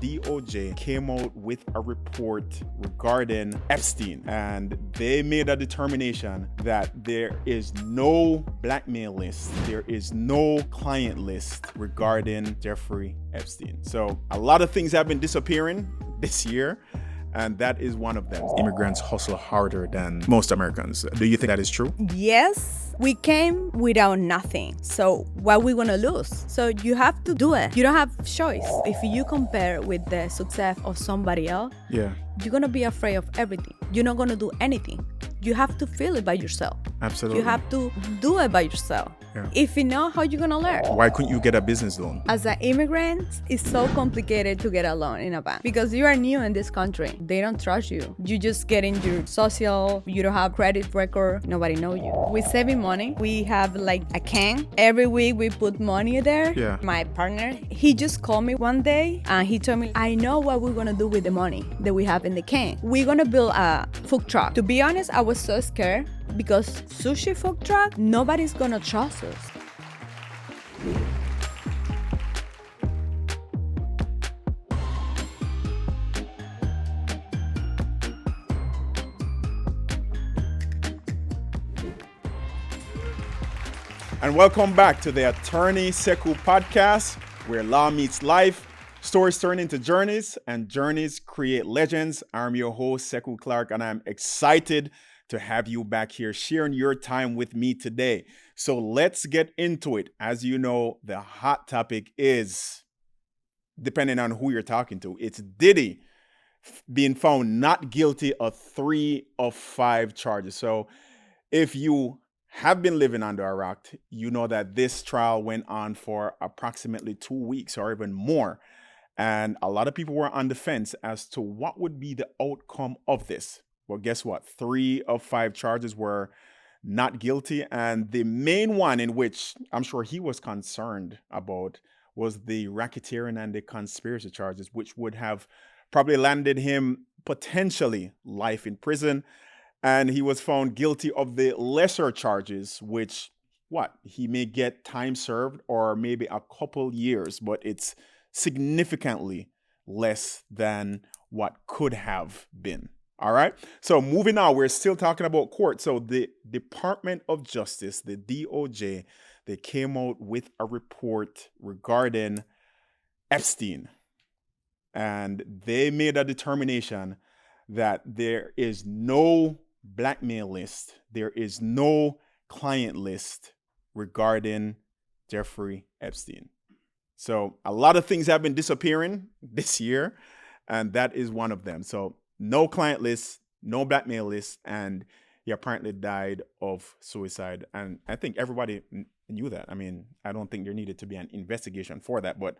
DOJ came out with a report regarding Epstein, and they made a determination that there is no blackmail list, there is no client list regarding Jeffrey Epstein. So a lot of things have been disappearing this year, and that is one of them. Immigrants hustle harder than most Americans. Do you think that is true? Yes, we came without nothing. So what we gonna lose? So you have to do it. You don't have choice. If you compare with the success of somebody else, you're gonna be afraid of everything. You're not gonna do anything. You have to feel it by yourself. Absolutely. You have to do it by yourself. Yeah. If you know, how you gonna learn? Why couldn't you get a business loan? As an immigrant, it's so complicated to get a loan in a bank because you are new in this country. They don't trust you. You just get in your social, you don't have credit record, nobody know you. We're saving money. We have like a can. Every week we put money there. Yeah. My partner, he just called me one day and he told me, I know what we're gonna do with the money that we have in the can. We're gonna build a food truck. To be honest, I was so scared because sushi food truck, nobody's gonna trust us. And welcome back to the Attorney Sekou Podcast, where law meets life, stories turn into journeys, and journeys create legends. I'm your host, Sekou Clark, and I'm excited to have you back here sharing your time with me today. So let's get into it. As you know, the hot topic is, depending on who you're talking to, it's Diddy being found not guilty of 3 of 5 charges. So if you have been living under a rock, you know that this trial went on for approximately 2 weeks or even more. And a lot of people were on the fence as to what would be the outcome of this. Well, guess what? 3 of 5 charges were not guilty. And the main one in which I'm sure he was concerned about was the racketeering and the conspiracy charges, which would have probably landed him potentially life in prison. And he was found guilty of the lesser charges, which he may get time served or maybe a couple years, but it's significantly less than what could have been. All right. So moving on, we're still talking about court. So the Department of Justice, the DOJ, they came out with a report regarding Epstein. And they made a determination that there is no blackmail list, there is no client list regarding Jeffrey Epstein. So a lot of things have been disappearing this year, and that is one of them. So no client list, no blackmail list, and he apparently died of suicide. And I think everybody knew that. I mean, I don't think there needed to be an investigation for that, but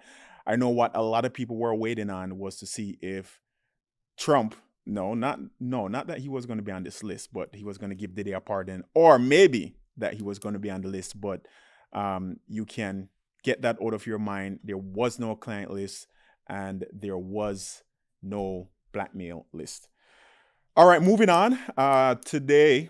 I know what a lot of people were waiting on was to see if Trump, not that he was going to be on this list, but he was going to give Diddy a pardon, or maybe that he was going to be on the list, but you can get that out of your mind. There was no client list and there was no blackmail list. All right, moving on. Yesterday,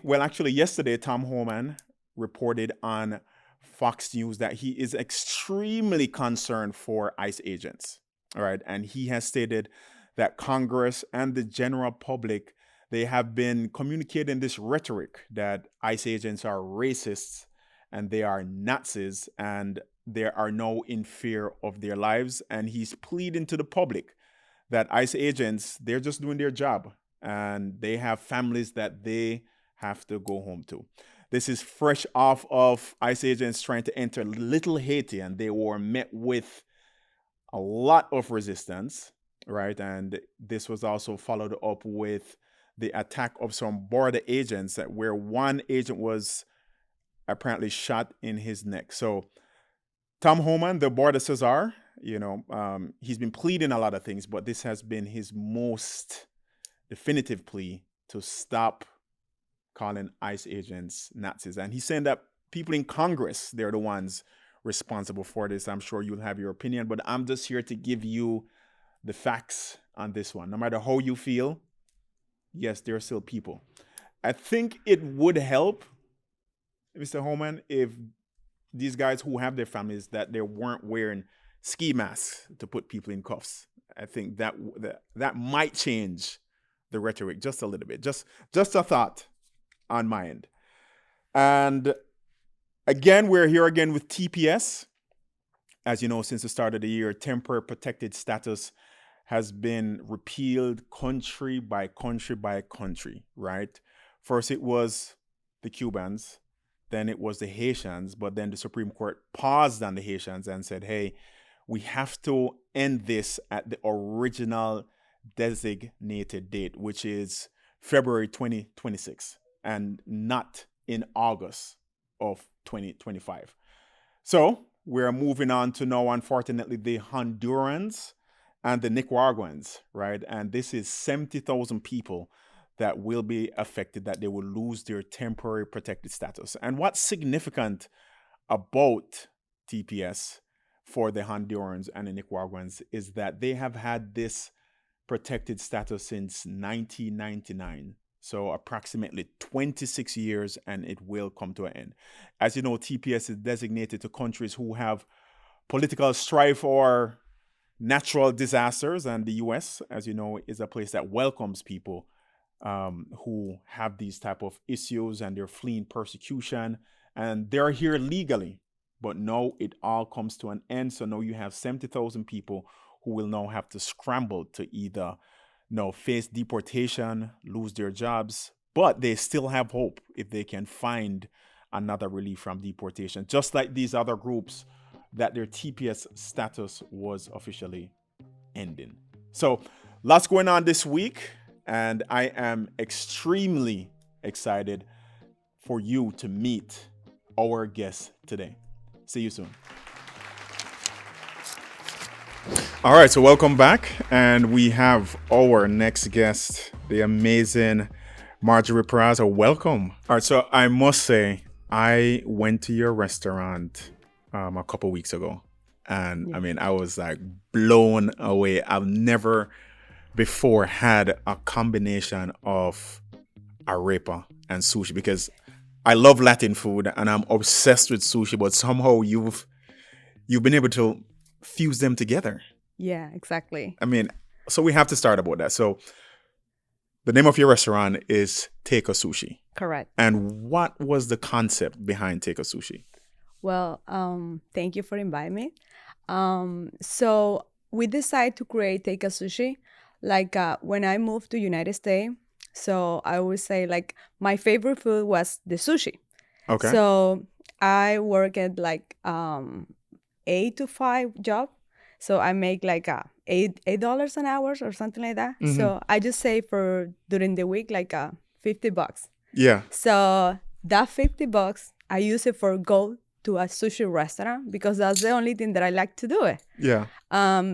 Tom Homan reported on Fox News that he is extremely concerned for ICE agents. All right, and he has stated that Congress and the general public, they have been communicating this rhetoric that ICE agents are racists and they are Nazis and they are now in fear of their lives. And he's pleading to the public that ICE agents, they're just doing their job and they have families that they have to go home to. This is fresh off of ICE agents trying to enter Little Haiti, and they were met with a lot of resistance, right? And this was also followed up with the attack of some border agents where one agent was apparently shot in his neck. So Tom Homan, the border Cesar, he's been pleading a lot of things, but this has been his most definitive plea to stop calling ICE agents Nazis. And he's saying that people in Congress, they're the ones responsible for this. I'm sure you'll have your opinion, but I'm just here to give you the facts on this one. No matter how you feel, yes, there are still people. I think it would help, Mr. Homan, if these guys who have their families, that they weren't wearing ski masks to put people in cuffs. I think that might change the rhetoric just a little bit. Just a thought on my end. And again, we're here again with TPS. As you know, since the start of the year, temporary protected status has been repealed country by country by country, right? First, it was the Cubans, then it was the Haitians, but then the Supreme Court paused on the Haitians and said, hey, we have to end this at the original designated date, which is February 2026, and not in August of 2025. So we're moving on to now, unfortunately, the Hondurans and the Nicaraguans, right? And this is 70,000 people that will be affected, that they will lose their temporary protected status. And what's significant about TPS for the Hondurans and the Nicaraguans is that they have had this protected status since 1999. So approximately 26 years, and it will come to an end. As you know, TPS is designated to countries who have political strife or natural disasters, and the U.S., as you know, is a place that welcomes people who have these type of issues and they're fleeing persecution, and they're here legally. But now it all comes to an end. So now you have 70,000 people who will now have to scramble to either face deportation, lose their jobs, but they still have hope if they can find another relief from deportation, just like these other groups that their TPS status was officially ending. So lots going on this week, and I am extremely excited for you to meet our guest today. See you soon. All right, so welcome back, and we have our next guest, the amazing Marjorie Peraza. Welcome. All right, so I must say, I went to your restaurant a couple weeks ago, and I mean, I was like blown away. I've never before had a combination of arepa and sushi, because I love Latin food and I'm obsessed with sushi, but somehow you've been able to fuse them together. Yeah, exactly. I mean, so we have to start about that. So the name of your restaurant is Take a Sushi. Correct. And what was the concept behind Take a Sushi? Well, thank you for inviting me. So we decided to create Take a Sushi. Like when I moved to United States, so I always say like my favorite food was the sushi. Okay. So I work at like 8 to 5 job. So I make like $8 an hour or something like that. Mm-hmm. So I just save for during the week like $50. Yeah. So that $50 I use it for go to a sushi restaurant because that's the only thing that I like to do it. Yeah.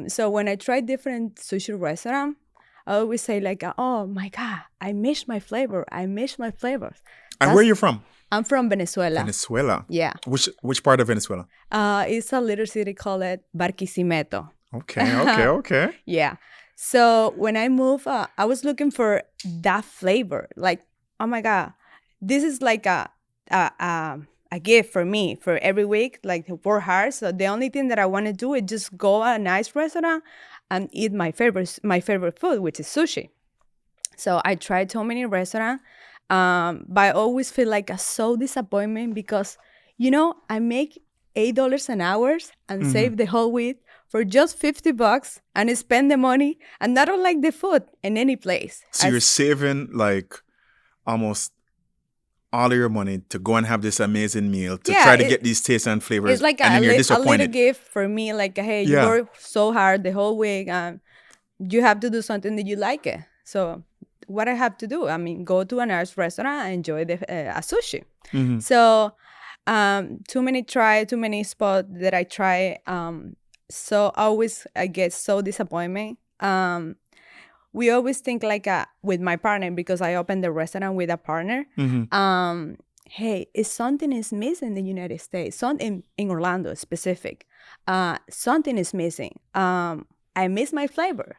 So when I try different sushi restaurant, I always say like, oh my God, I miss my flavor. And where are you from? I'm from Venezuela. Venezuela? Yeah. Which part of Venezuela? It's a little city called Barquisimeto. Okay. Yeah. So when I moved, I was looking for that flavor. Like, oh my God, this is like a gift for me for every week, like to work hard. So the only thing that I want to do is just go to a nice restaurant and eat my favorite food, which is sushi. So I tried so many restaurants, but I always feel like a so disappointment because, I make $8 an hour and save the whole week for just $50 and spend the money, and I don't like the food in any place. So you're saving like almost all of your money to go and have this amazing meal to try to get these tastes and flavors, it's like and then you're disappointed. A little gift for me, like, hey, you work so hard the whole week and you have to do something that you like it. So what I have to do, I mean, go to a nice restaurant and enjoy the sushi. Mm-hmm. So too many spots that I try. So always I get so disappointment. We always think like with my partner, because I opened the restaurant with a partner. Mm-hmm. Hey, if something is missing in the United States, something in Orlando specific, something is missing. I miss my flavor.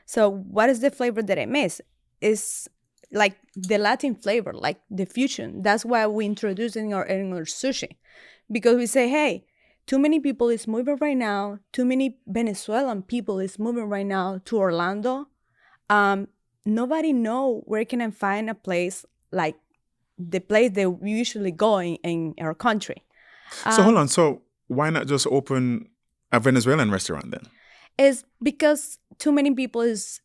So what is the flavor that I miss? It's like the Latin flavor, like the fusion. That's why we introduce in our sushi, because we say, hey, too many people is moving right now. Too many Venezuelan people is moving right now to Orlando. Nobody know where can I find a place like the place that we usually go in our country. So hold on. So why not just open a Venezuelan restaurant then? It's because too many people is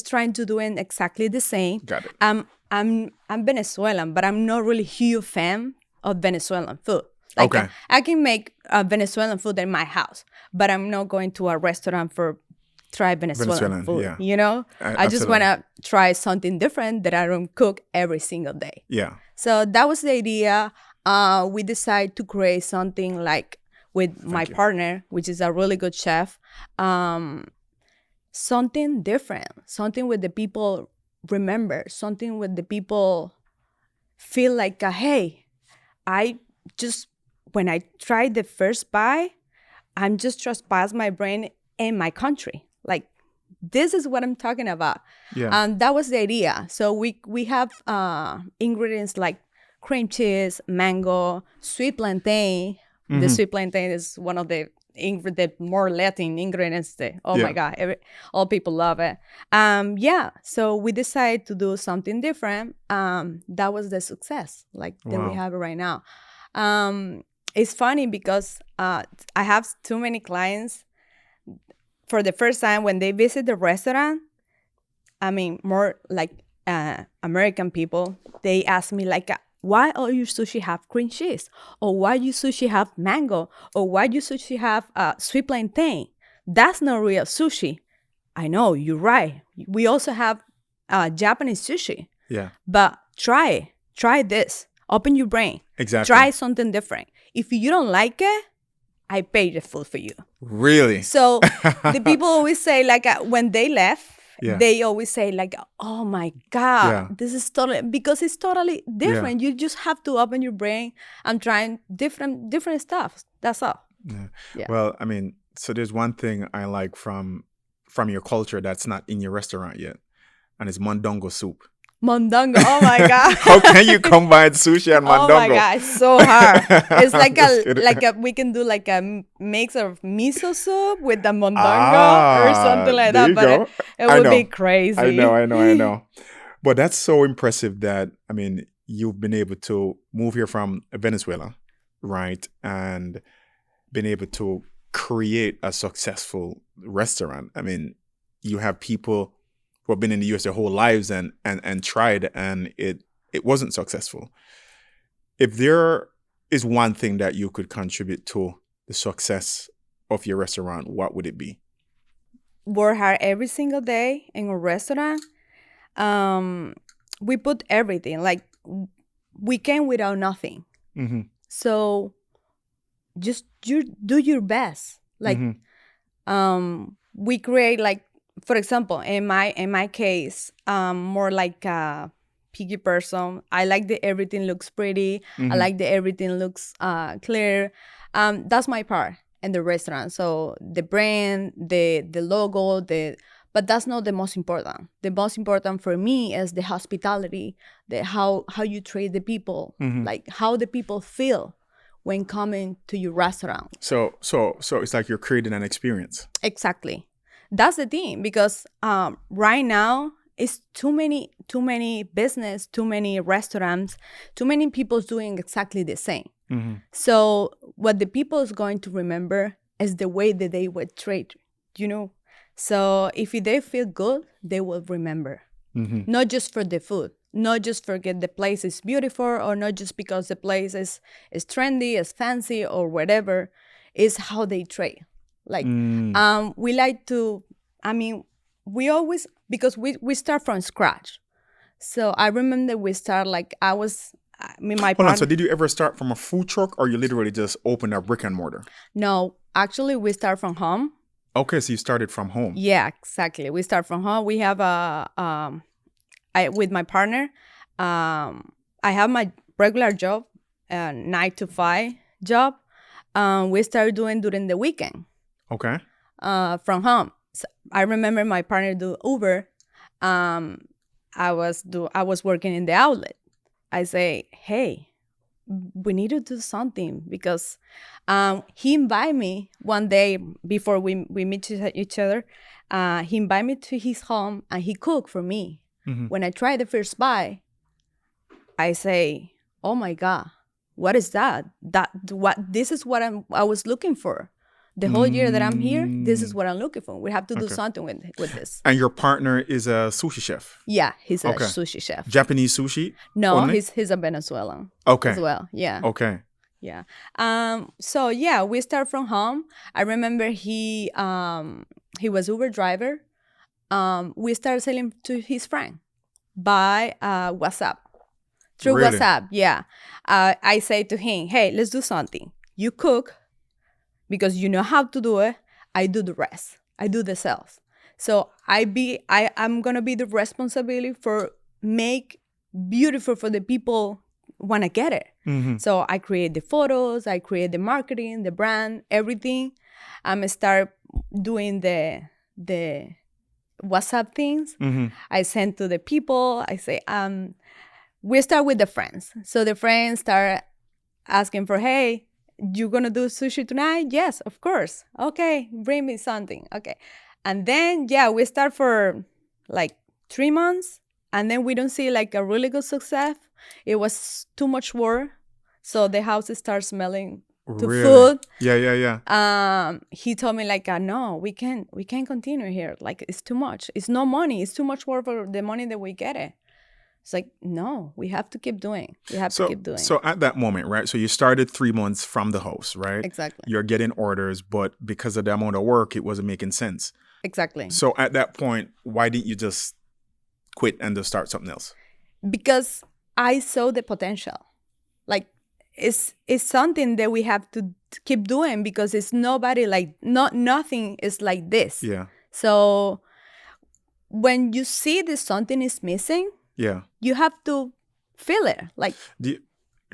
trying to do it exactly the same. Got it. I'm Venezuelan, but I'm not really huge fan of Venezuelan food. Like, okay. I can make Venezuelan food in my house, but I'm not going to a restaurant for try Venezuelan food. Yeah. You know, I just want to try something different that I don't cook every single day. Yeah. So that was the idea. We decided to create something like with my partner, which is a really good chef. Something different, something with the people remember, something with the people feel like, hey, when I tried the first bite, I'm just trespass my brain in my country. Like, this is what I'm talking about. Yeah. That was the idea. So we have ingredients like cream cheese, mango, sweet plantain. Mm-hmm. The sweet plantain is one of the more Latin ingredients. My God, all people love it. So we decided to do something different. That was the success that we have right now. It's funny because I have too many clients. For the first time when they visit the restaurant, I mean, more like American people, they ask me like, why all your sushi have cream cheese? Or why your sushi have mango? Or why your sushi have sweet plantain? That's not real sushi. I know, you're right. We also have Japanese sushi. Yeah. But try this. Open your brain. Exactly. Try something different. If you don't like it, I pay the food for you. Really? So the people always say, like, when they left, they always say, like, oh my God, this is totally, because it's totally different. You just have to open your brain and try different stuff. That's all. Yeah. Well, I mean, so there's one thing I like from your culture that's not in your restaurant yet, and it's mondongo soup. Mondongo, oh my God. How can you combine sushi and mondongo? Oh my God, it's so hard. It's like we can do like a mix of miso soup with the mondongo or something like that, but it would be crazy. I know. But that's so impressive that, I mean, you've been able to move here from Venezuela, right? And been able to create a successful restaurant. I mean, you have people who have been in the US their whole lives and tried, and it wasn't successful. If there is one thing that you could contribute to the success of your restaurant, what would it be? Work hard every single day in a restaurant. We put everything. Like, we came without nothing. Mm-hmm. So just you do your best. Like, we create, like, for example, in my case, more like a picky person. I like that everything looks pretty. I like that everything looks clear. That's my part in the restaurant. So the brand, the logo, but that's not the most important. The most important for me is the hospitality, how you treat the people, like how the people feel when coming to your restaurant. So it's like you're creating an experience. Exactly. That's the thing, because right now it's too many business, too many restaurants, too many people doing exactly the same. Mm-hmm. So what the people is going to remember is the way that they were treated, you know. So if they feel good, they will remember. Mm-hmm. Not just for the food, not just forget the place is beautiful, or not just because the place is trendy, is fancy, or whatever. It's how they treat. Like, we like to, I mean, we always, because we start from scratch. So I remember we start, like, my partner. Hold on, so did you ever start from a food truck, or you literally just opened a brick and mortar? No, actually we start from home. Okay, so you started from home. Yeah, exactly. We start from home. We have with my partner, I have my regular job, 9 to 5 job. We started doing during the weekend. Okay. From home. So I remember my partner do Uber. I was working in the outlet. I say, hey, we need to do something because he invited me one day before we meet each other. He invited me to his home and he cooked for me. When I tried the first bite, I say, "Oh my God, what is that? This is what I was looking for. The whole year that I'm here, this is what I'm looking for. We have to do something with this." And your partner is a sushi chef? Yeah, he's a sushi chef. Japanese sushi? No, only? he's a Venezuelan. Okay. As well, yeah. Okay. Yeah. So yeah, we start from home. I remember he was Uber driver. We started selling to his friend by WhatsApp. Through Really? WhatsApp, yeah. I say to him, "Hey, let's do something. You cook because you know how to do it. I do the rest. I do the sales. So I'm gonna be the responsibility for make beautiful for the people want to get it." So I create the photos, I create the marketing, the brand, everything. Start doing the WhatsApp things. I send to the people. I say, we start with the friends. So the friends start asking for, "Hey, you gonna do sushi tonight?" "Yes, of course." "Okay, bring me something." Okay. And then, yeah, we start for like 3 months. And then we don't see like a really good success. It was too much work. So the house starts smelling to food. Yeah. He told me like, "No, we can't continue here. Like, it's too much. It's no money. It's too much work for the money that we get it." It's like, no, we have to keep doing. We have to keep doing. So at that moment, right? So you started 3 months from the house, right? Exactly. You're getting orders, but because of the amount of work, it wasn't making sense. Exactly. So at that point, why didn't you just quit and just start something else? Because I saw the potential. Like, it's something that we have to keep doing because it's nobody like, nothing is like this. Yeah. So when you see that something is missing, you have to feel it. Like, do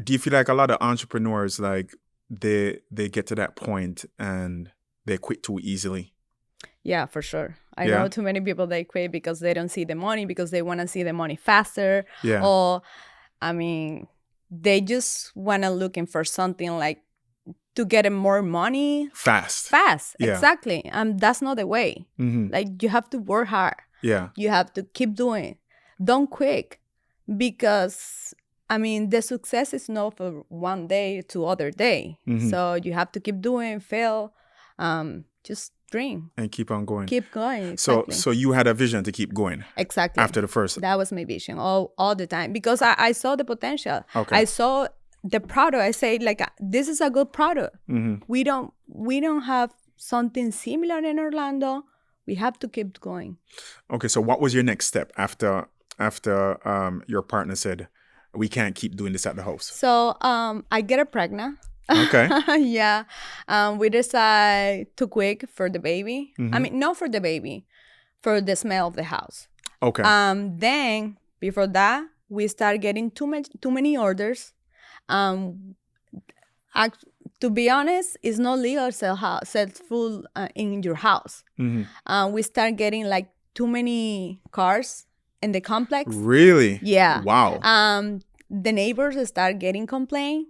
you feel like a lot of entrepreneurs, like they get to that point and they quit too easily? Yeah, for sure. I know too many people, they quit because they don't see the money, because they want to see the money faster. Yeah. Or, I mean, they just want to looking for something like to get more money. Fast. Yeah. Exactly. That's not the way. Like, you have to work hard. Yeah. You have to keep doing. Don't quit, because, I mean, the success is not for one day to other day. So you have to keep doing, fail, just dream. And keep on going. Keep going. Exactly. So you had a vision to keep going. Exactly. After the first. That was my vision all the time, because I saw the potential. Okay. I saw the product. I say, like, this is a good product. We don't have something similar in Orlando. We have to keep going. Okay. So what was your next step after your partner said, "We can't keep doing this at the house"? So I get pregnant. Okay. Yeah. We decide to quit for the baby. I mean, not for the baby, for the smell of the house. Okay. Then before that, we start getting too many orders. To be honest, it's not legal to sell food in your house. We start getting like too many cars in the complex. Really? Yeah. Wow. The neighbors start getting complaint.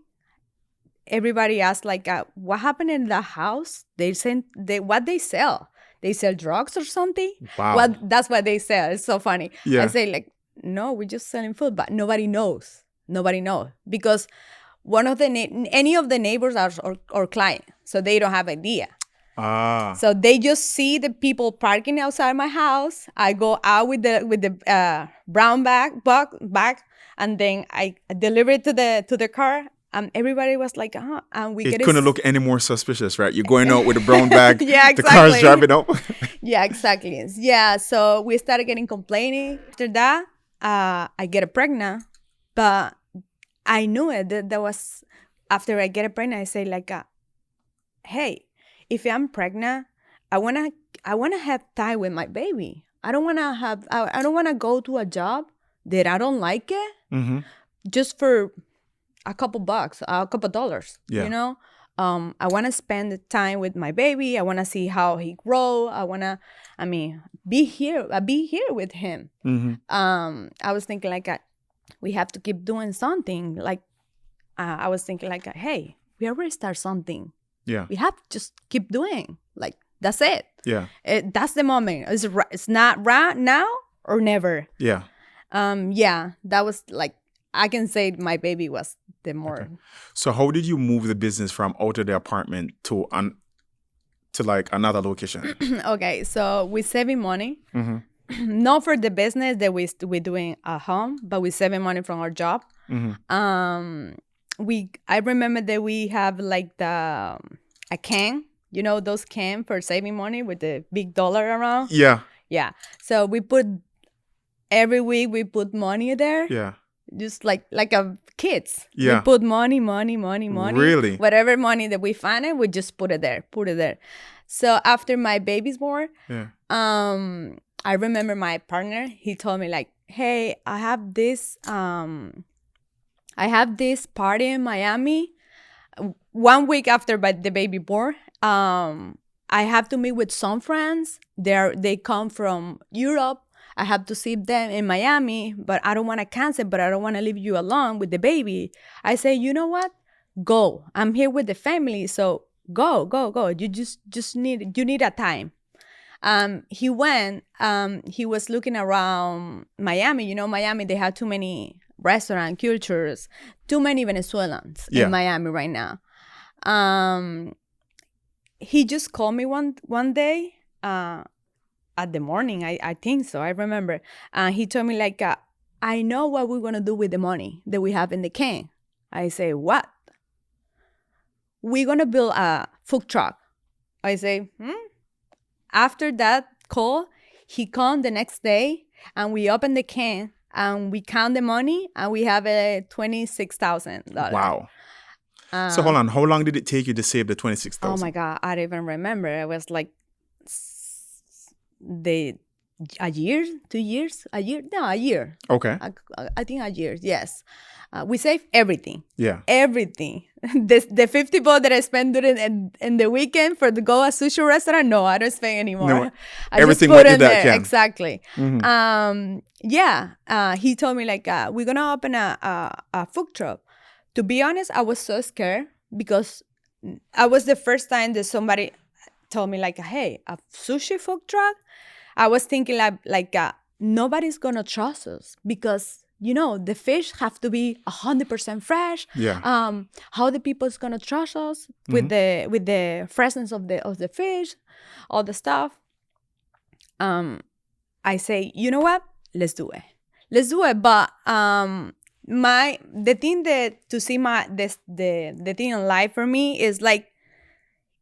Everybody asks, like, what happened in the house? What they sell? They sell drugs or something? Wow. That's what they sell. It's so funny. Yeah. I say, like, no, we're just selling food, but nobody knows. Nobody knows, because one of any of the neighbors are or client, so they don't have idea. So they just see the people parking outside my house. I go out with the brown bag, and then I deliver it to the car. Everybody was like, and we it couldn't look any more suspicious, right? You're going out with a brown bag. Yeah, exactly. The car's driving up. Yeah, exactly. Yeah, so we started getting complaining. After that, I get pregnant, but I knew it. That was after I get pregnant. I say, like, hey, if I'm pregnant, I wanna have time with my baby. I don't wanna go to a job that I don't like it, just for a couple bucks, a couple dollars. Yeah. You know, I want to spend the time with my baby. I want to see how he grow. Be here with him. I was thinking, like, we have to keep doing something. Like, I was thinking like, hey, we already start something. Yeah. We have to just keep doing. Like, that's it. Yeah. That's the moment. It's not right now or never. Yeah. Yeah, that was like, I can say my baby was the more. Okay. So how did you move the business from out of the apartment to like another location? Okay, so we're saving money. Not for the business that we're doing at home, but we're saving money from our job. I remember that we have like a can, those can for saving money with the big dollar around. Yeah. Yeah. So every week we put money there. Yeah. Just like a kids. Yeah. We put money. Really? Whatever money that we find we just put it there. So after my baby's born, yeah. I remember my partner, he told me like, hey, I have this party in Miami 1 week after the baby born. I have to meet with some friends. They come from Europe. I have to see them in Miami, but I don't want to cancel, but I don't want to leave you alone with the baby. I say, you know what? Go. I'm here with the family, so go. You just need a time. He went, he was looking around Miami. Miami, they have too many restaurant cultures, too many Venezuelans in Miami right now. He just called me one day, at the morning, I think so. I remember. He told me like, I know what we're going to do with the money that we have in the can. I say, what? We're going to build a food truck. I say, After that call, he called the next day and we opened the can and we count the money and we have $26,000. Wow. So hold on. How long did it take you to save the $26,000? Oh my God. I don't even remember. It was like a year, 2 years, a year. No, a year. Okay. I think a year. Yes. We saved everything. Yeah. Everything. The $50 that I spent during in the weekend for the go a sushi restaurant. No, I don't spend anymore. No, I everything just put went in in that there. can. Exactly. Mm-hmm. He told me like, we're gonna open a food truck. To be honest, I was so scared because I was the first time that somebody told me like, hey, a sushi food truck. I was thinking like nobody's gonna trust us because the fish have to be 100% fresh. Yeah. How the people's gonna trust us with the freshness of the fish, all the stuff. I say, you know what? Let's do it. But the thing that to see the thing in life for me is like,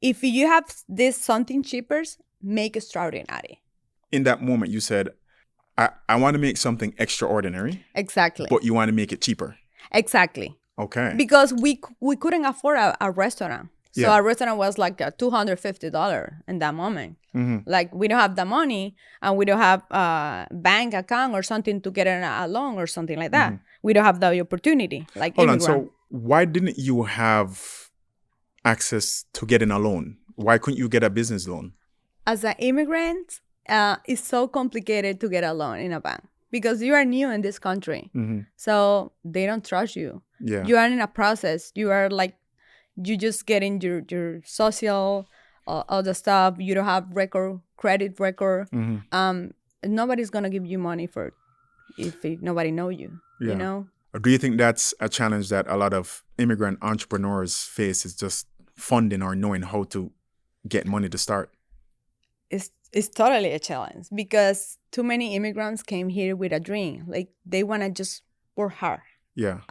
if you have this something cheaper, make extraordinary. In that moment, you said, I want to make something extraordinary. Exactly. But you want to make it cheaper. Exactly. Okay. Because we couldn't afford a restaurant. So Yeah. our restaurant was like $250 in that moment. Mm-hmm. Like we don't have the money and we don't have a bank account or something to get a loan or something like that. Mm-hmm. We don't have the opportunity. Like Hold on. So why didn't you have access to getting a loan? Why couldn't you get a business loan? As an immigrant, it's so complicated to get a loan in a bank because you are new in this country. Mm-hmm. So they don't trust you. Yeah. You are in a process. You are like, you just getting your social, all the stuff. You don't have credit record. Mm-hmm. Nobody's going to give you money if nobody know you, you know? Do you think that's a challenge that a lot of immigrant entrepreneurs face, is just funding or knowing how to get money to start? It's totally a challenge because too many immigrants came here with a dream. Like they want to just work hard. Yeah.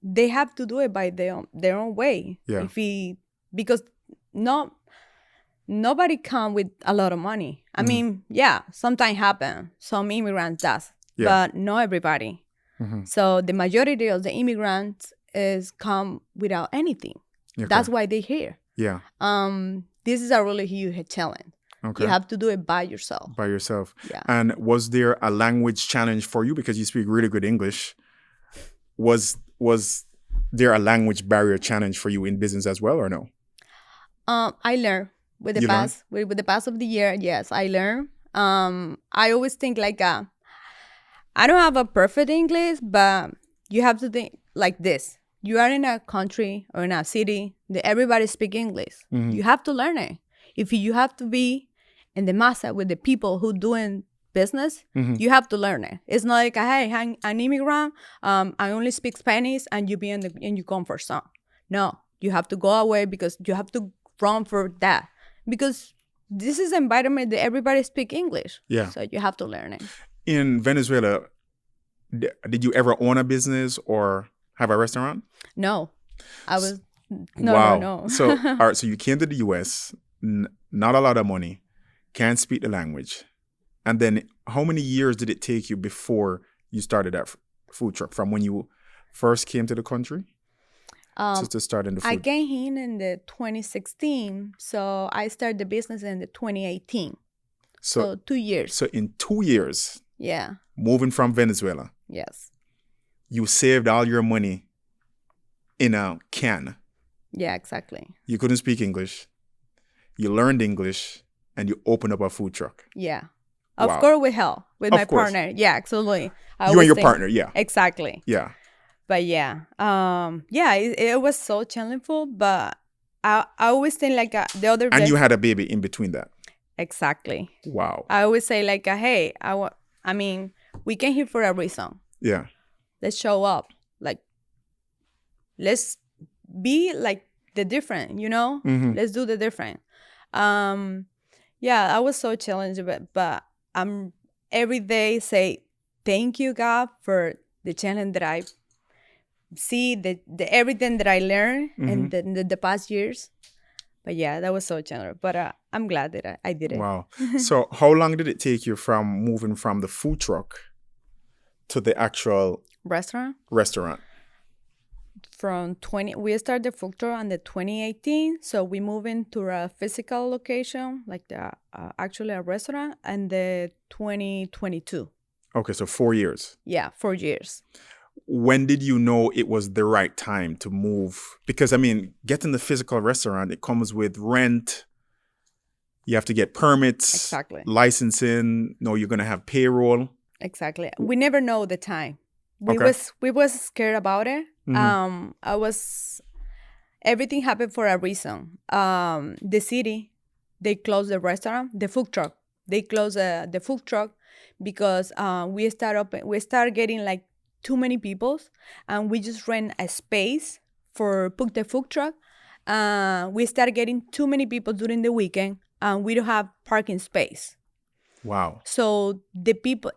They have to do it by their own way. Yeah. Because nobody come with a lot of money. I mean, sometimes happen. Some immigrants does, but not everybody. Mm-hmm. So the majority of the immigrants come without anything. Okay. That's why they're here. Yeah. This is a really huge challenge. Okay. You have to do it by yourself. By yourself. Yeah. And was there a language challenge for you because you speak really good English? Was there a language barrier challenge for you in business as well, or no? I learned with the past of the year. Yes, I learned. I always think like I don't have a perfect English, but you have to think like this. you are in a country or in a city that everybody speak English. You have to learn it. If you have to be in the masa with the people who doing business, you have to learn it. It's not like, hey, I'm an immigrant, I only speak Spanish, and you be in your comfort zone. No, you have to go away because you have to run for that. Because this is an environment that everybody speak English. Yeah. So you have to learn it. In Venezuela, did you ever own a business or have a restaurant? No. No. So, all right, so you came to the U.S., not a lot of money, can't speak the language. And then how many years did it take you before you started that food truck, from when you first came to the country to start in the food? I came here in the 2016, so I started the business in the 2018. So 2 years. So in 2 years, yeah, moving from Venezuela, yes, you saved all your money in a can. Yeah, exactly. You couldn't speak English. You learned English, and you opened up a food truck. Yeah. Of course, with help, with my partner. Yeah, absolutely. You and your partner, yeah. Exactly. Yeah. But yeah, it was so challenging, but I always think like the other day. And you had a baby in between that. Exactly. Wow. I always say like, hey, I mean, we came here for a reason. Yeah. Let's show up. Like, let's be like the different, you know? Let's do the different. Yeah, I was so challenged, but I'm every day say, thank you, God, for the challenge that I see, the everything that I learned in the past years. But yeah, that was so challenging. But I'm glad that I did it. Wow. So how long did it take you from moving from the food truck to the actual restaurant? We started the food truck in the 2018. So we moved into a physical location, like actually a restaurant, in the 2022. Okay, so 4 years. Yeah, 4 years. When did you know it was the right time to move? Because, I mean, getting the physical restaurant, it comes with rent. You have to get permits. Exactly. Licensing. No, you're going to have payroll. Exactly. We never know the time. We was scared about it. Everything happened for a reason. The city, they closed the restaurant, the food truck. They closed the food truck because we started getting like too many people, and we just rent a space put the food truck. We started getting too many people during the weekend, and we don't have parking space. Wow. So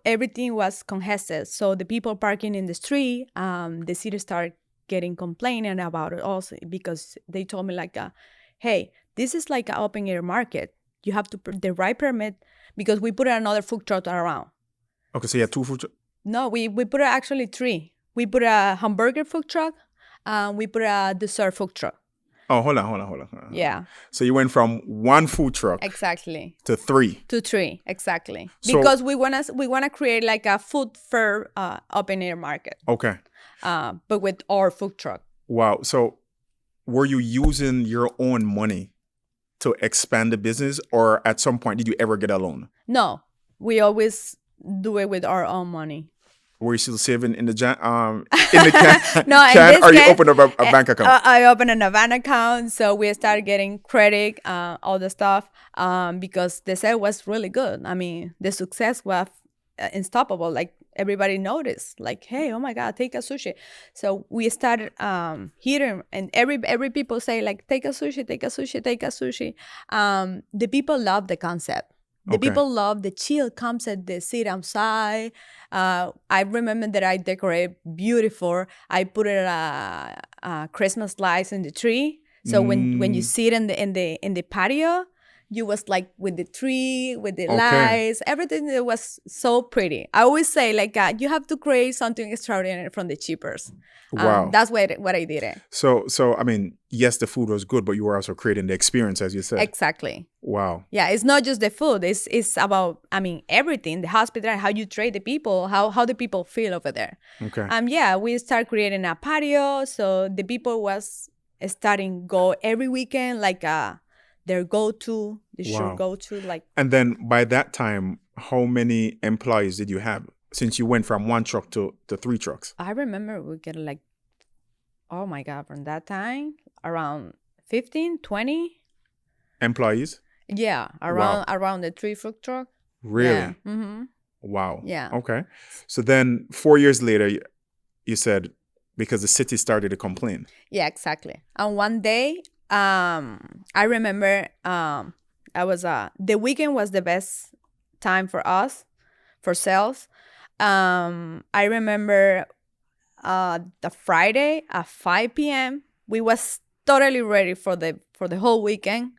everything was congested. So the people parking in the street, the city started getting complaining about it also, because they told me like, hey, this is like an open air market. You have to put the right permit, because we put another food truck around. Okay, so you had 2 food trucks? No, we put actually 3. We put a hamburger food truck, we put a dessert food truck. Oh, hold on. Yeah. So you went from 1 food truck exactly to 3. To 3, exactly. So, because we wanna create like a food fair open air market. Okay. But with our food truck. Wow. So were you using your own money to expand the business, or at some point did you ever get a loan? No, we always do it with our own money. Were you still saving in the can? No, or you opened up a bank account? I opened a bank account, so we started getting credit, all the stuff, because the sale was really good. I mean, the success was unstoppable. Like, everybody noticed, like, hey, oh my God, take a sushi. So we started hearing, and every people say like, take a sushi. The people love the concept. The people love the chill concept. They sit outside. I remember that I decorate beautiful. I put a Christmas lights in the tree. So when you sit in the patio, you was like with the tree, with the lights, everything that was so pretty. I always say like, you have to create something extraordinary from the cheapers. Wow. That's what I did it. So I mean, yes, the food was good, but you were also creating the experience, as you said. Exactly. Wow. Yeah, it's not just the food. It's about, I mean, everything. The hospital, how you treat the people, how the people feel over there. Okay. Yeah, we start creating a patio. So the people was starting go every weekend, like their go-to, sure go-to. Like. And then by that time, how many employees did you have? Since you went from 1 truck to 3 trucks? I remember we get like oh my God, from that time, around 15, 20. Employees? Yeah, around the 3 food truck. Really? Yeah. Mm-hmm. Wow. Yeah. Okay. So then 4 years later, you said because the city started to complain. Yeah, exactly. And one day, I remember the weekend was the best time for us, for sales. I remember the Friday at 5 p.m. we was totally ready for the whole weekend.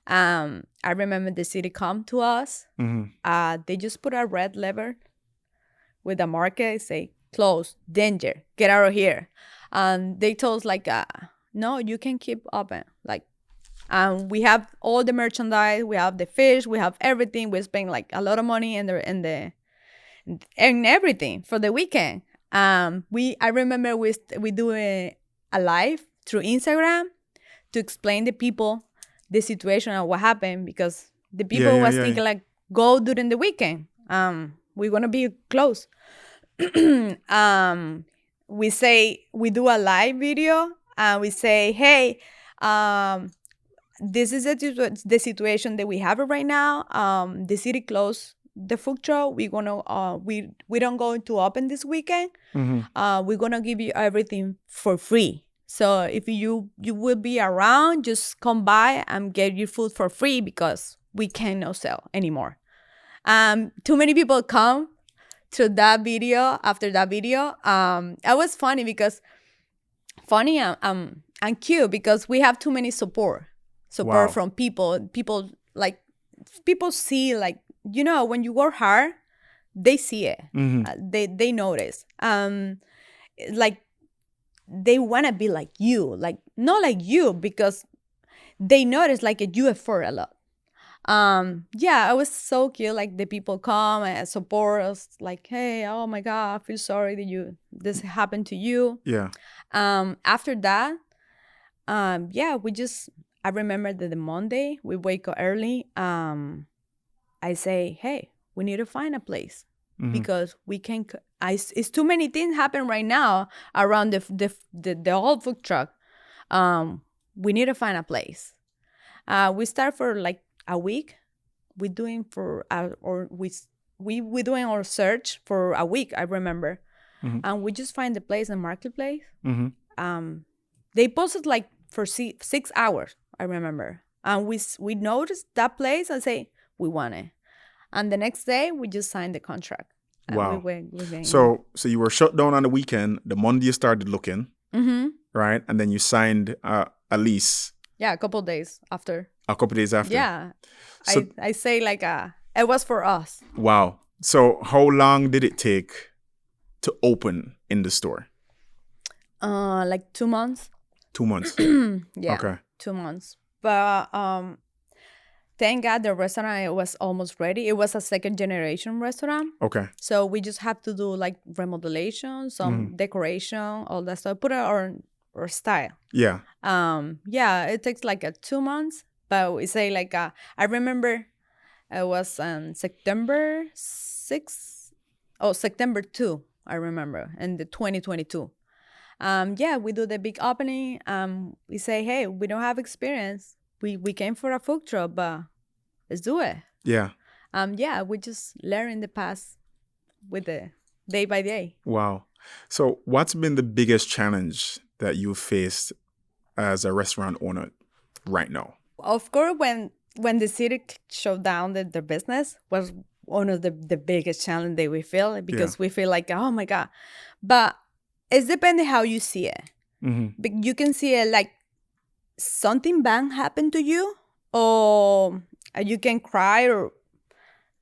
I remember the city come to us. Mm-hmm. They just put a red lever with a marker, say close, danger, get out of here. And they told us like, no, you can keep open. Like, we have all the merchandise, we have the fish, we have everything. We spend like a lot of money in everything for the weekend. I remember we do a live through Instagram to explain the people the situation and what happened, because the people was thinking like, go during the weekend. We're gonna be close. We do a live video and we say, hey, this is the situation that we have right now. The city closed the food truck. We're gonna we don't going to open this weekend. Mm-hmm. We're gonna give you everything for free. So if you will be around, just come by and get your food for free, because we cannot sell anymore. Too many people come to that video. After that video, it was funny because and cute, because we have too many support Wow. from people. People see, like, when you work hard, they see it. Mm-hmm. They notice. Like, they want to be like you, like not like you, because they notice like you effort a lot. It was so cute. Like, the people come and support us, like, hey, oh my God, I feel sorry that this happened to you. Yeah. After that, I remember that the Monday we wake up early. I say, hey, we need to find a place. Mm-hmm. Because we can. It's too many things happen right now around the whole food truck. We need to find a place. We start for like a week. We doing our search for a week. I remember, and we just find the place in marketplace. Mm-hmm. They posted like for 6 hours. I remember, and we noticed that place and say we want it. And the next day, we just signed the contract. Wow. So you were shut down on the weekend. The Monday you started looking, right? And then you signed a lease. Yeah, a couple days after. Yeah. So, I say like it was for us. Wow. So how long did it take to open in the store? Like 2 months. 2 months. Yeah. Okay. 2 months. But thank God the restaurant was almost ready. It was a second generation restaurant. Okay. So we just have to do like remodelation, some decoration, all that stuff. Put it on our style. Yeah. It takes like 2 months. But we say like I remember it was September 6th. Oh, September 2, I remember, in the 2022. We do the big opening. We say, hey, we don't have experience. We came for a food truck, but let's do it. Yeah. We just learn in the past with the day by day. Wow. So what's been the biggest challenge that you faced as a restaurant owner right now? Of course, when the city shut down the business was one of the biggest challenge that we feel, because we feel like, oh my God. But it's depending how you see it. Mm-hmm. You can see it like something bad happened to you, or you can cry or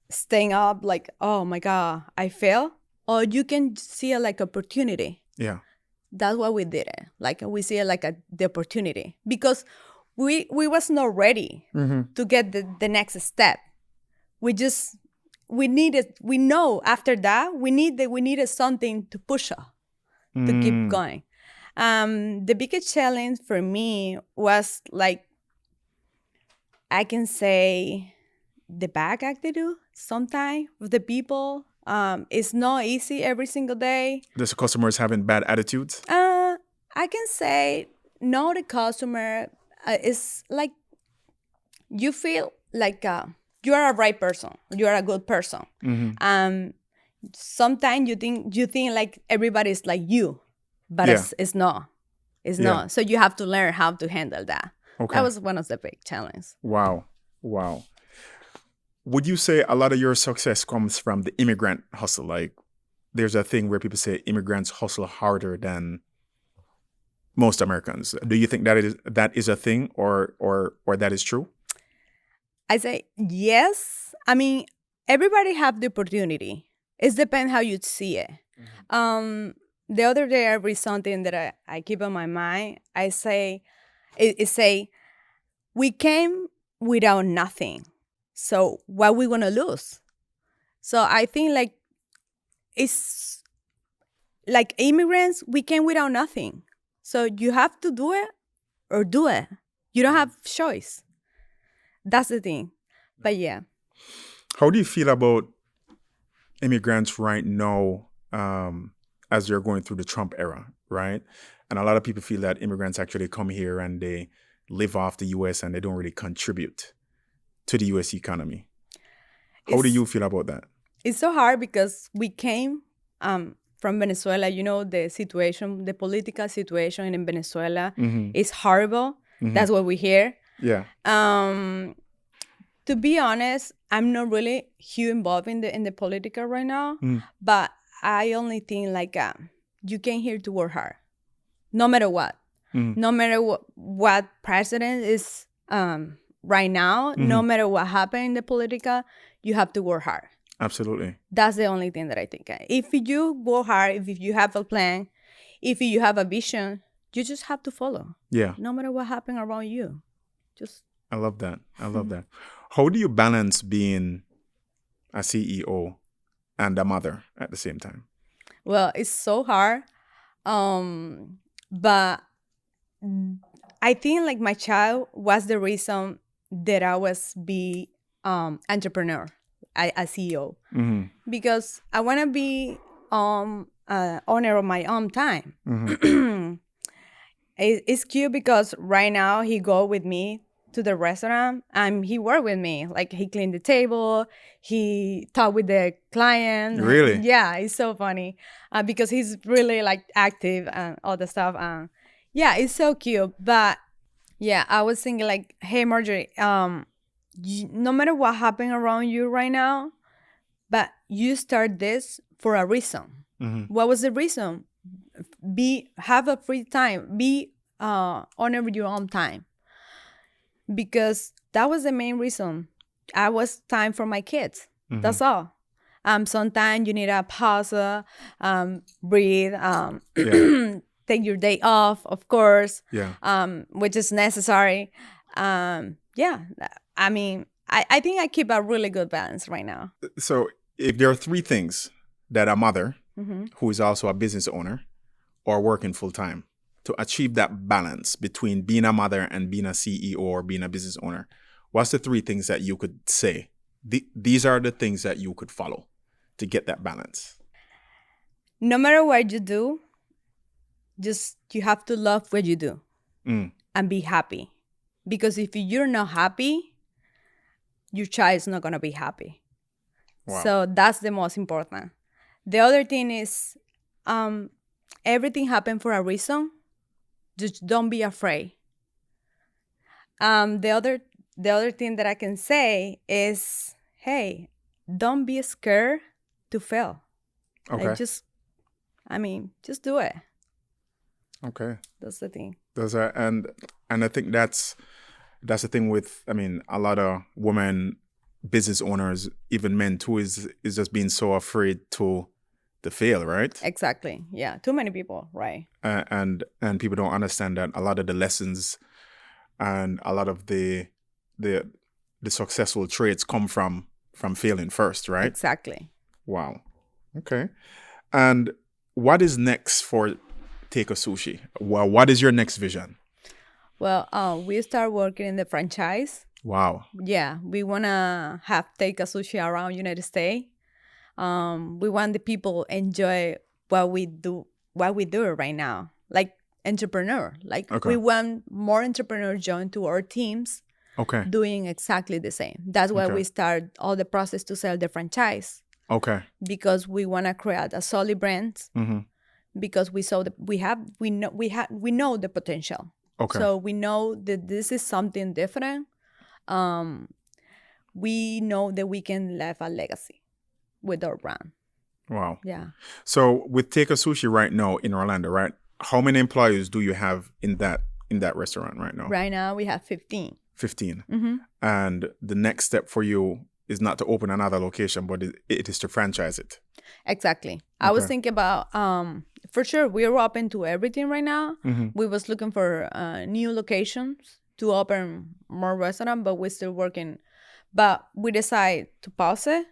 staying up like, oh my God, I failed. Or you can see it like opportunity. Yeah. That's why we did it. Like, we see it like the opportunity, because we was not ready to get the next step. We know after that we needed something to push us to keep going. The biggest challenge for me was like, I can say, the back attitude sometimes with the people. It's not easy every single day. Does the customers having bad attitudes? I can say know the customer is like you feel like you are a right person, you are a good person. Sometimes you think like everybody is like you, but it's not. It's not. So you have to learn how to handle that. Okay. That was one of the big challenges. Wow. Would you say a lot of your success comes from the immigrant hustle? Like there's a thing where people say immigrants hustle harder than most Americans. Do you think that is a thing or that is true? I say yes. I mean, everybody have the opportunity. It depends how you see it. The other day I read something that I keep on my mind. I say, it say, we came without nothing. So what we gonna lose? So I think like it's like immigrants, we came without nothing. So you have to do it or do it. You don't have choice. That's the thing. But yeah. How do you feel about immigrants right now as they're going through the Trump era, right? And a lot of people feel that immigrants actually come here and they live off the U.S. and they don't really contribute to the U.S. economy. How do you feel about that? It's so hard because we came from Venezuela. You know, the political situation in Venezuela is horrible. That's what we hear. Yeah. To be honest, I'm not really huge involved in the political right now, but I only think like you came here to work hard, no matter what. No matter what president is right now, no matter what happened in the political, you have to work hard. Absolutely. That's the only thing that I think. If you work hard, if you have a plan, if you have a vision, you just have to follow. Yeah. No matter what happened around you. I love that. How do you balance being a CEO and a mother at the same time? Well, it's so hard. But I think like my child was the reason that I was entrepreneur, a CEO. Because I want to be owner of my own time. It's cute because right now he go with me to the restaurant and he work with me. Like he cleaned the table, he talk with the client. Really? Yeah, it's so funny because he's really like active and all the stuff. Yeah, it's so cute. But yeah, I was thinking like, hey Marjorie, no matter what happened around you right now, but you start this for a reason. What was the reason? Have a free time. Honor your own time. Because that was the main reason. I was time for my kids. That's all. Sometimes you need a pause, breathe, take your day off, of course. Yeah. Which is necessary. Yeah. I mean, I think I keep a really good balance right now. So if there are three things that a mother, who is also a business owner, or working full time, to achieve that balance between being a mother and being a CEO or being a business owner, what's the three things that you could say? These are the things that you could follow to get that balance. No matter what you do, just you have to love what you do and be happy. Because if you're not happy, your child is not going to be happy. Wow. So that's the most important. The other thing is everything happened for a reason. Just don't be afraid. The other thing that I can say is, hey, don't be scared to fail. Okay. Like just do it. Okay. That's the thing. And I think that's the thing with, a lot of women business owners, even men too, is just being so afraid to fail, right? Exactly. Yeah. Too many people, right? And people don't understand that a lot of the lessons and a lot of the successful traits come from failing first, right? Exactly. Wow. Okay. And what is next for Take a Sushi? Well, what is your next vision? Well, we start working in the franchise. Wow. Yeah. We want to have Take a Sushi around United States. We want the people enjoy what we do right now. Like entrepreneur. Like we want more entrepreneurs join to our teams doing exactly the same. That's why we start all the process to sell the franchise. Because we want to create a solid brand. Because we saw we know the potential. So we know that this is something different. We know that we can leave a legacy with our brand. Wow. Yeah. So with Take a Sushi right now in Orlando, right? How many employees do you have in that restaurant right now? Right now we have 15. 15. And the next step for you is not to open another location, but it is to franchise it. Exactly. I was thinking about, for sure, we're open to everything right now. We was looking for new locations to open more restaurants, but we're still working. But we decided to pause it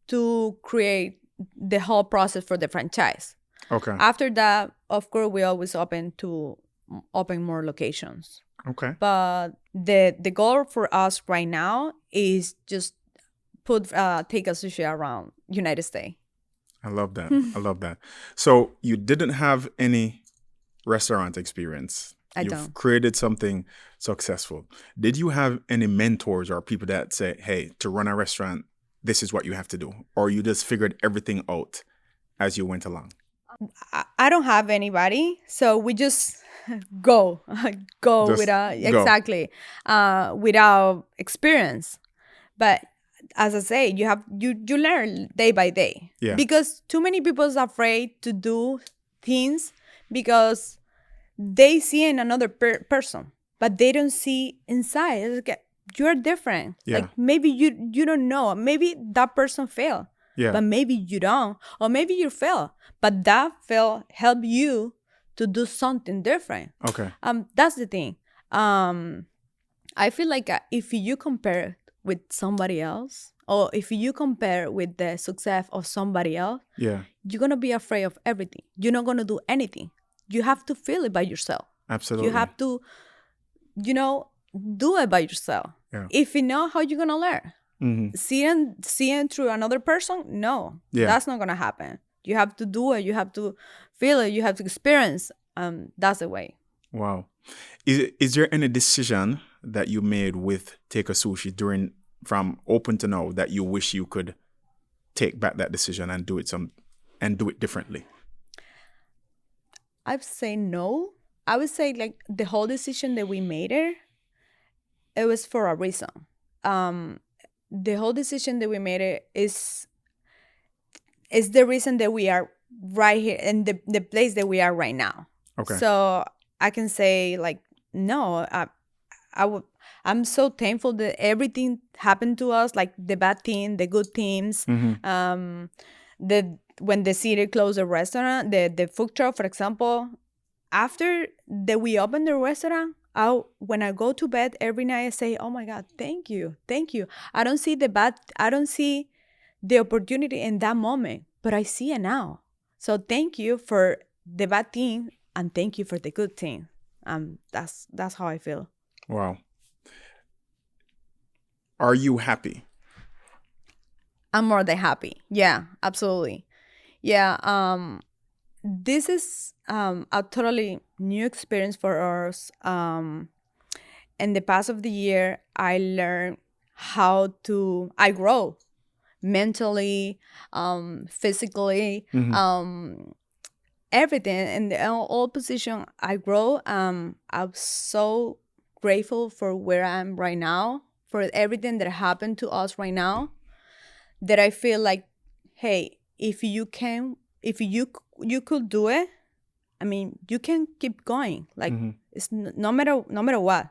to create the whole process for the franchise. After that, of course, we always open to open more locations. But the goal for us right now is just take a sushi around United States. I love that. I love that. So you didn't have any restaurant experience. You've created something successful. Did you have any mentors or people that say, hey, to run a restaurant, this is what you have to do? Or you just figured everything out as you went along? I don't have anybody. So we just go without experience. But as I say, you learn day by day. Because too many people are afraid to do things because they see in another person, but they don't see inside. It's like, you're different. Like maybe you don't know. Maybe that person failed, but maybe you don't, or maybe you fail, but that fail help you to do something different. That's the thing. I feel like if you compare with somebody else, or if you compare with the success of somebody else, you're gonna be afraid of everything. You're not gonna do anything. You have to feel it by yourself. Absolutely. You have to, do it by yourself. If you know, how you gonna learn? Seeing through another person? No, that's not gonna happen. You have to do it. You have to feel it. You have to experience. That's the way. Wow. Is there any decision that you made with Take a Sushi from open to now that you wish you could take back that decision and do it differently? I'd say no. I would say like the whole decision that we made it was for a reason. The whole decision that we made is the reason that we are right here in the place that we are right now. So I can say like, no, I'm so thankful that everything happened to us, like the bad thing, the good things. When the city closed the restaurant, the food truck, for example, after that we opened the restaurant, when I go to bed every night, I say, oh my God, thank you. I don't see the opportunity in that moment, but I see it now. So thank you for the bad thing and thank you for the good thing. That's how I feel. Wow. Are you happy? I'm more than happy. Yeah, absolutely. Yeah. This is a totally new experience for us. In the past of the year, I learned I grow mentally, physically, everything. In all position, I grow. I'm so grateful for where I am right now, for everything that happened to us right now, that I feel like, hey, if you could do it, I mean, you can keep going. Like it's no matter what.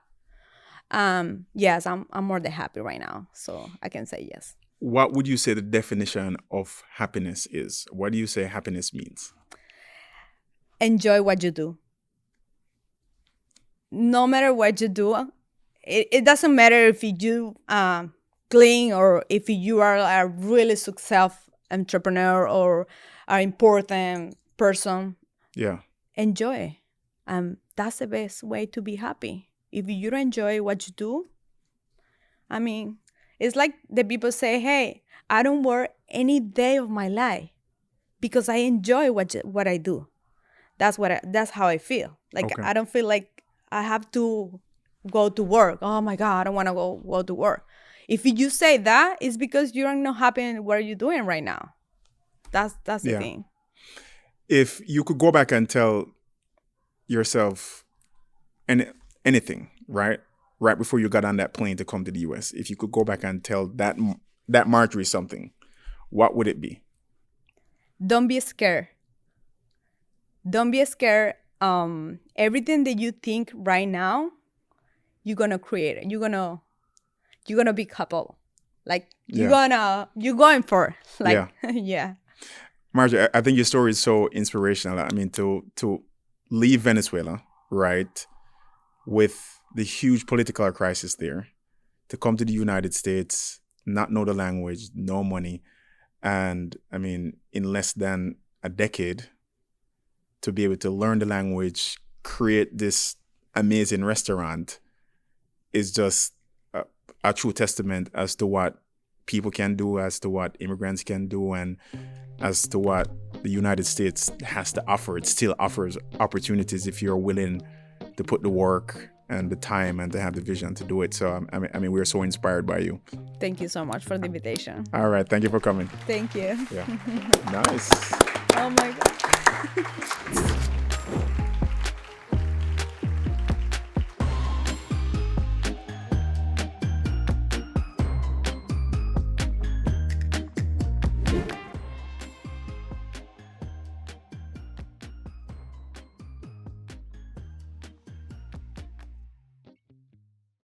Yes, I'm more than happy right now, so I can say yes. What would you say the definition of happiness is? What do you say happiness means? Enjoy what you do. No matter what you do, it doesn't matter if you clean or if you are a really successful entrepreneur or an important person. Yeah. Enjoy. That's the best way to be happy. If you don't enjoy what you do, I mean, it's like the people say, hey, I don't work any day of my life because I enjoy what I do. That's how I feel. Like, I don't feel like I have to go to work. Oh my God, I don't want to go to work. If you say that, it's because you're not happy in what you're doing right now. That's the thing. If you could go back and tell yourself anything, right before you got on that plane to come to the US, if you could go back and tell that Marjorie something, what would it be? Don't be scared. Don't be scared. Everything that you think right now, you're gonna create it. You're gonna be capable. Like you're going for it. Like yeah. Marjorie, I think your story is so inspirational. I mean, to leave Venezuela, right, with the huge political crisis there, to come to the United States, not know the language, no money, and I mean, in less than a decade, to be able to learn the language, create this amazing restaurant, is just a true testament as to what people can do, as to what immigrants can do, and as to what the United States has to offer. It still offers opportunities if you're willing to put the work and the time and to have the vision to do it. So, I mean, we're so inspired by you. Thank you so much for the invitation. All right. Thank you for coming. Thank you. Yeah. Nice. Oh my God.